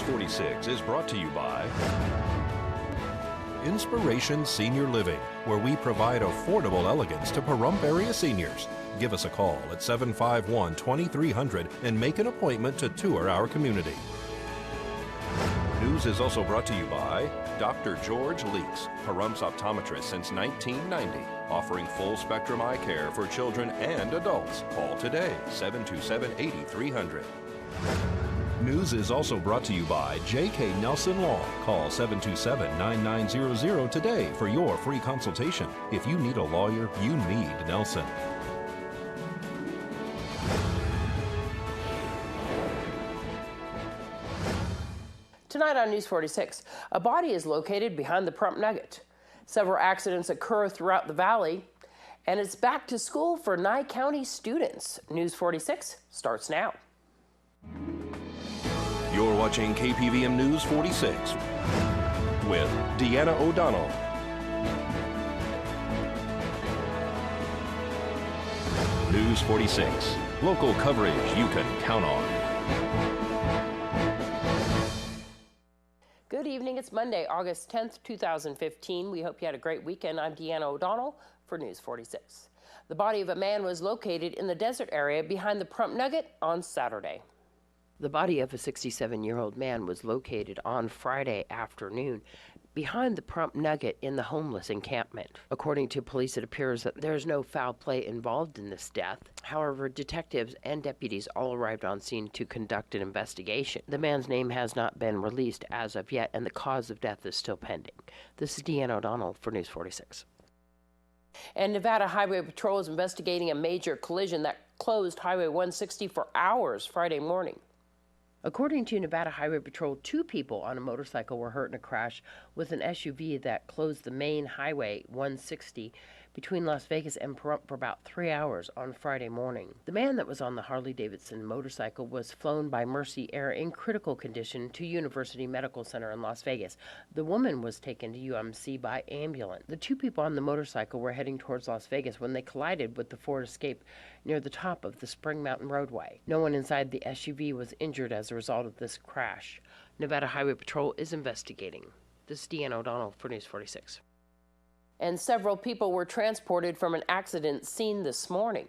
46 is brought to you by Inspiration Senior Living, where we provide affordable elegance to Pahrump area seniors. Give us a call at 751-2300 and make an appointment to tour our community. News is also brought to you by Dr. George Leeks, Pahrump's optometrist since 1990, offering full-spectrum eye care for children and adults. Call today, 727-8300. News is also brought to you by J.K. Nelson Law. Call 727-9900 today for your free consultation. If you need a lawyer, you need Nelson. Tonight on News 46, a body is located behind the Pahrump Nugget. Several accidents occur throughout the valley, and it's back to school for Nye County students. News 46 starts now. You're watching KPVM News 46 with Deanna O'Donnell. News 46, local coverage you can count on. Good evening. It's Monday, August 10th, 2015. We hope you had a great weekend. I'm Deanna O'Donnell for News 46. The body of a man was located in the desert area behind the Pahrump Nugget on Saturday. The body of a 67-year-old man was located on Friday afternoon behind the Pahrump Nugget in the homeless encampment. According to police, it appears that there is no foul play involved in this death. However, detectives and deputies all arrived on scene to conduct an investigation. The man's name has not been released as of yet, and the cause of death is still pending. This is Deanna O'Donnell for News 46. And Nevada Highway Patrol is investigating a major collision that closed Highway 160 for hours Friday morning. According to Nevada Highway Patrol, 2 people on a motorcycle were hurt in a crash with an SUV that closed the main Highway 160 between Las Vegas and Pahrump for about 3 hours on Friday morning. The man that was on the Harley-Davidson motorcycle was flown by Mercy Air in critical condition to University Medical Center in Las Vegas. The woman was taken to UMC by ambulance. The 2 people on the motorcycle were heading towards Las Vegas when they collided with the Ford Escape near the top of the Spring Mountain Roadway. No one inside the SUV was injured as a result of this crash. Nevada Highway Patrol is investigating. This is Deanna O'Donnell for News 46. And several people were transported from an accident scene this morning.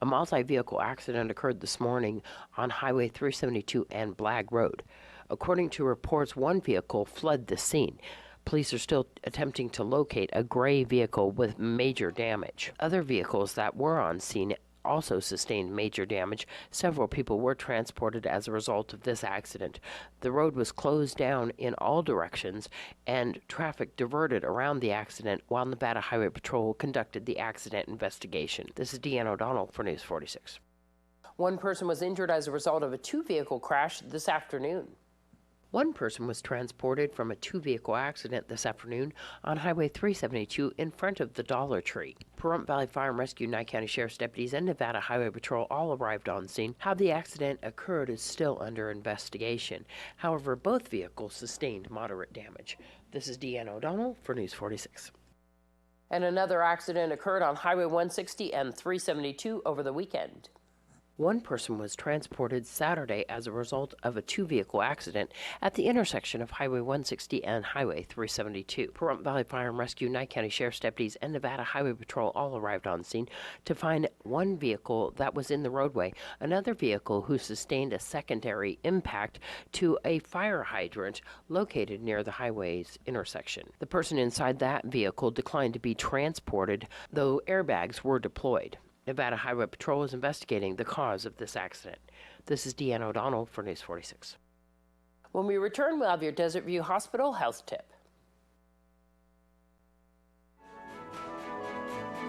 A multi-vehicle accident occurred this morning on Highway 372 and Blagg Road. According to reports, one vehicle fled the scene. Police are still attempting to locate a gray vehicle with major damage. Other vehicles that were on scene also sustained major damage. Several people were transported as a result of this accident. The road was closed down in all directions and traffic diverted around the accident while Nevada Highway Patrol conducted the accident investigation. This is Deanna O'Donnell for News 46. One person was injured as a result of a 2-vehicle crash this afternoon. One person was transported from a 2-vehicle accident this afternoon on Highway 372 in front of the Dollar Tree. Pahrump Valley Fire and Rescue, Nye County Sheriff's deputies, and Nevada Highway Patrol all arrived on scene. How the accident occurred is still under investigation. However, both vehicles sustained moderate damage. This is Deanna O'Donnell for News 46. And another accident occurred on Highway 160 and 372 over the weekend. One person was transported Saturday as a result of a 2-vehicle accident at the intersection of Highway 160 and Highway 372. Pahrump Valley Fire and Rescue, Nye County Sheriff's deputies, and Nevada Highway Patrol all arrived on scene to find one vehicle that was in the roadway, another vehicle who sustained a secondary impact to a fire hydrant located near the highway's intersection. The person inside that vehicle declined to be transported, though airbags were deployed. Nevada Highway Patrol is investigating the cause of this accident. This is Deanna O'Donnell for News 46. When we return, we'll have your Desert View Hospital health tip.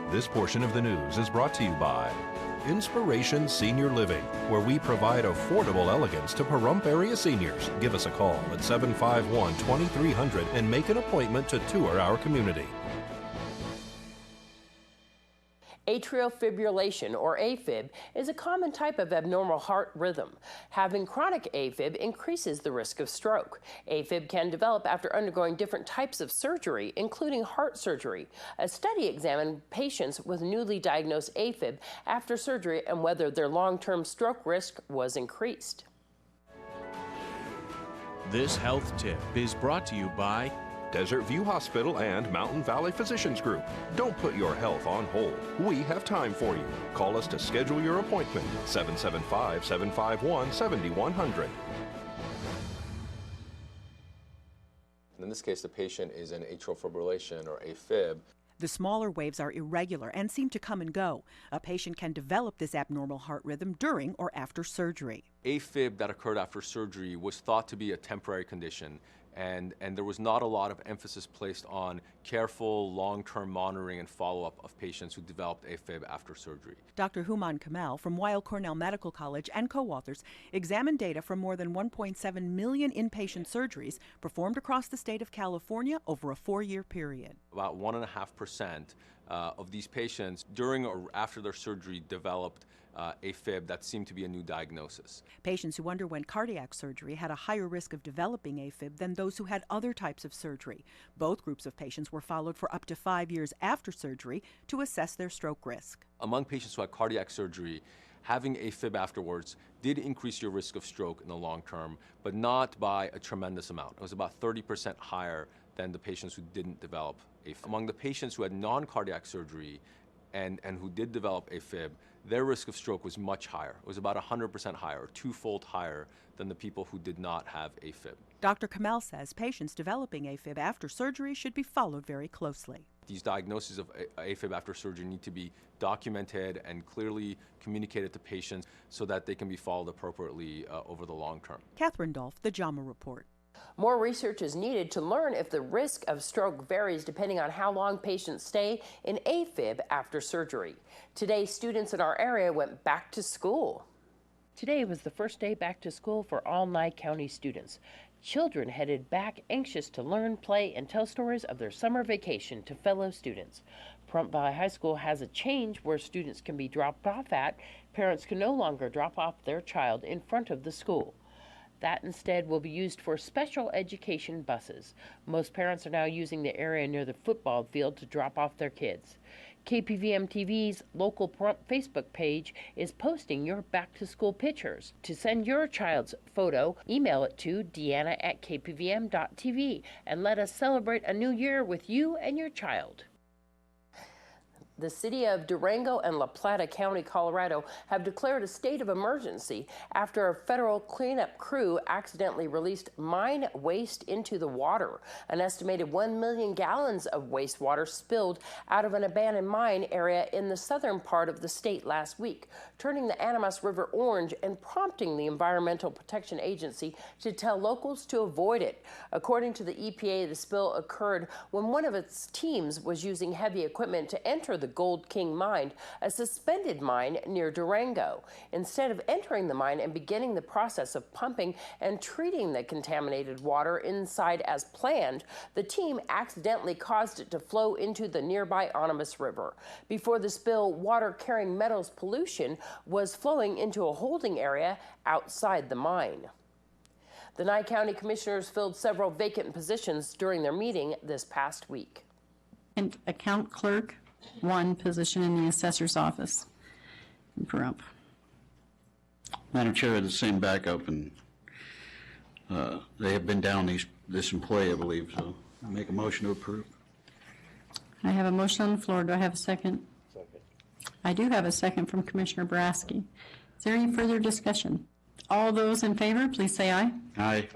This portion of the news is brought to you by Inspiration Senior Living, where we provide affordable elegance to Pahrump area seniors. Give us a call at 751-2300 and make an appointment to tour our community. Atrial fibrillation, or AFib, is a common type of abnormal heart rhythm. Having chronic AFib increases the risk of stroke. AFib can develop after undergoing different types of surgery, including heart surgery. A study examined patients with newly diagnosed AFib after surgery and whether their long-term stroke risk was increased. This health tip is brought to you by Desert View Hospital and Mountain Valley Physicians Group. Don't put your health on hold. We have time for you. Call us to schedule your appointment, 775-751-7100. In this case, the patient is in atrial fibrillation or AFib. The smaller waves are irregular and seem to come and go. A patient can develop this abnormal heart rhythm during or after surgery. AFib that occurred after surgery was thought to be a temporary condition, and there was not a lot of emphasis placed on careful long-term monitoring and follow-up of patients who developed AFib after surgery. Dr. Human Kamal from Weill Cornell Medical College and co-authors examined data from more than 1.7 million inpatient surgeries performed across the state of California over a 4-year period. About 1.5% of these patients during or after their surgery developed AFib that seemed to be a new diagnosis. Patients who underwent cardiac surgery had a higher risk of developing AFib than those who had other types of surgery. Both groups of patients were followed for up to 5 years after surgery to assess their stroke risk. Among patients who had cardiac surgery, having AFib afterwards did increase your risk of stroke in the long term, but not by a tremendous amount. It was about 30% higher than the patients who didn't develop AFib. Among the patients who had non-cardiac surgery and who did develop AFib, their risk of stroke was much higher. It was about 100% higher, or twofold higher than the people who did not have AFib. Dr. Kamal says patients developing AFib after surgery should be followed very closely. These diagnoses of AFib after surgery need to be documented and clearly communicated to patients so that they can be followed appropriately over the long term. Catherine Dolph, The JAMA Report. More research is needed to learn if the risk of stroke varies depending on how long patients stay in AFib after surgery. Today, students in our area went back to school. Today was the first day back to school for all Nye County students. Children headed back anxious to learn, play, and tell stories of their summer vacation to fellow students. Pahrump Valley High School has a change where students can be dropped off at. Parents can no longer drop off their child in front of the school. That instead will be used for special education buses. Most parents are now using the area near the football field to drop off their kids. KPVM-TV's local Pahrump Facebook page is posting your back-to-school pictures. To send your child's photo, email it to deanna@kpvm.tv and let us celebrate a new year with you and your child. The city of Durango and La Plata County, Colorado, have declared a state of emergency after a federal cleanup crew accidentally released mine waste into the water. An estimated 1 million gallons of wastewater spilled out of an abandoned mine area in the southern part of the state last week, turning the Animas River orange and prompting the Environmental Protection Agency to tell locals to avoid it. According to the EPA, the spill occurred when one of its teams was using heavy equipment to enter the Gold King mine, a suspended mine near Durango. Instead of entering the mine and beginning the process of pumping and treating the contaminated water inside as planned, the team accidentally caused it to flow into the nearby Animas River. Before the spill, water carrying metals pollution was flowing into a holding area outside the mine. The Nye County Commissioners filled several vacant positions during their meeting this past week. And account clerk, 1 position in the assessor's office in Pahrump. Madam Chair, the same backup, and they have been down this employee, I believe, so I make a motion to approve. I have a motion on the floor. Do I have a second? Second. I do have a second from Commissioner Boraski. Is there any further discussion? All those in favor, please say aye. Aye.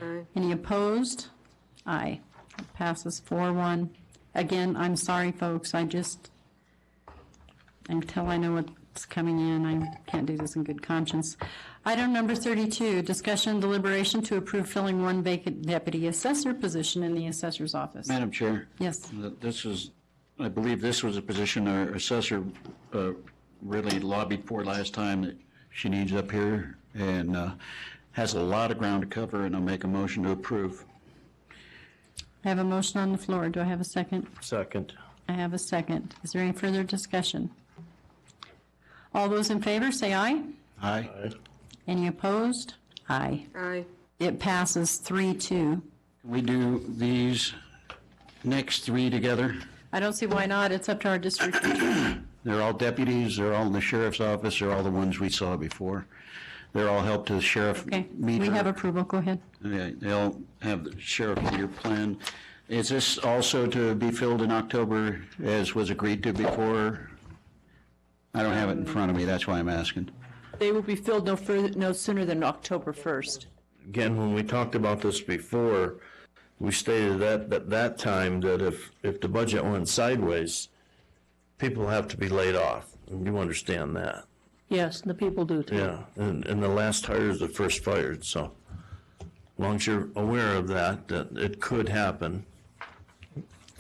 Aye. Any opposed? Aye. It passes 4-1. Again, I'm sorry, folks. Until I know what's coming in, I can't do this in good conscience. Item number 32, discussion and deliberation to approve filling 1 vacant deputy assessor position in the assessor's office. Madam Chair. Yes. I believe this was a position our assessor really lobbied for last time that she needs up here, and has a lot of ground to cover, and I'll make a motion to approve. I have a motion on the floor. Do I have a second? Second. I have a second. Is there any further discussion? All those in favor say aye. Aye. Aye. Any opposed? Aye. Aye. It passes 3-2. Can we do these next 3 together? I don't see why not. It's up to our district attorney. They're all deputies, they're all in the sheriff's office, they're all the ones we saw before. they're all helped to the sheriff Okay, meter. we have approval, go ahead. Yeah, they'll have the sheriff meter plan. Is this also to be filled in October as was agreed to before? I don't have it in front of me, that's why I'm asking. They will be filled no sooner than October 1st. Again, when we talked about this before, we stated at that time that if the budget went sideways, people have to be laid off, and you understand that. Yes, the people do too. Yeah, and the last hire is the first fired, so as long as you're aware of that it could happen.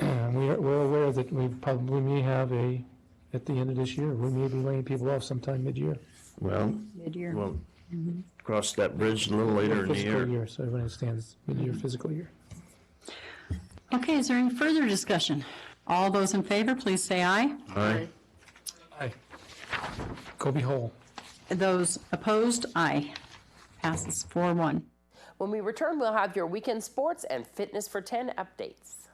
We're aware that we may have at the end of this year, we may be laying people off sometime mid-year. Well, Mid-year. we'll cross that bridge a little later in the Fiscal year. so everyone understands mid-year fiscal year. Okay, is there any further discussion? All those in favor, please say aye. Aye. Aye. Kobe Hole. Those opposed, aye. Passes 4-1. When we return, we'll have your weekend sports and Fitness for 10 updates.